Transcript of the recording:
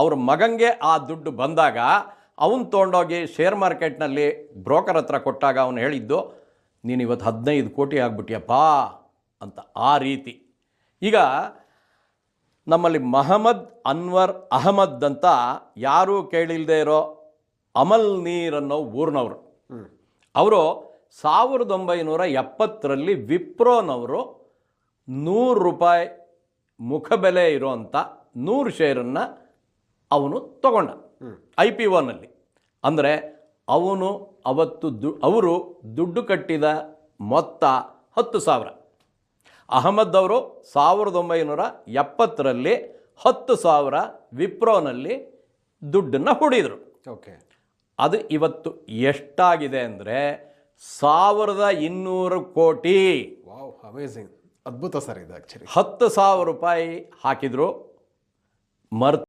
ಅವ್ರ ಮಗಂಗೆ ಆ ದುಡ್ಡು ಬಂದಾಗ ಅವನು ತೊಗೊಂಡೋಗಿ ಶೇರ್ ಮಾರ್ಕೆಟ್ನಲ್ಲಿ ಬ್ರೋಕರ್ ಹತ್ರ ಕೊಟ್ಟಾಗ ಅವನು ಹೇಳಿದ್ದು, ನೀನು ಇವತ್ತು 15 ಕೋಟಿ ಆಗ್ಬಿಟ್ಯಪ್ಪ ಅಂತ. ಆ ರೀತಿ ಈಗ ನಮ್ಮಲ್ಲಿ ಮಹಮ್ಮದ್ ಅನ್ವರ್ ಅಹಮದ್ ಅಂತ ಯಾರೂ ಕೇಳಿಲ್ಲದೆ ಇರೋ ಅಮಲ್ ನೀರ್ ಅನ್ನೋ ಊರಿನವರು. ಅವರು 1970ರಲ್ಲಿ ವಿಪ್ರೋನವರು ₹100 ಮುಖಬೆಲೆ ಇರೋಂಥ 100 ಶೇರನ್ನು ಅವನು ತಗೊಂಡ IPOನಲ್ಲಿ. ಅಂದರೆ ಅವನು ಅವತ್ತು ಅವರು ದುಡ್ಡು ಕಟ್ಟಿದ ಮೊತ್ತ 10,000. ಅಹಮದ್ ಅವರು 1970ರಲ್ಲಿ 10,000 ವಿಪ್ರೋನಲ್ಲಿ ದುಡ್ಡನ್ನು ಹೂಡಿದರು. ಓಕೆ, ಅದು ಇವತ್ತು ಎಷ್ಟಾಗಿದೆ ಅಂದರೆ 1,200 ಕೋಟಿ. ವಾವ್, ಅಮೇಝಿಂಗ್, ಅದ್ಭುತ ಸರ್ ಇದು ಆ್ಯಕ್ಚುಲಿ. ₹10,000 ಹಾಕಿದ್ರು,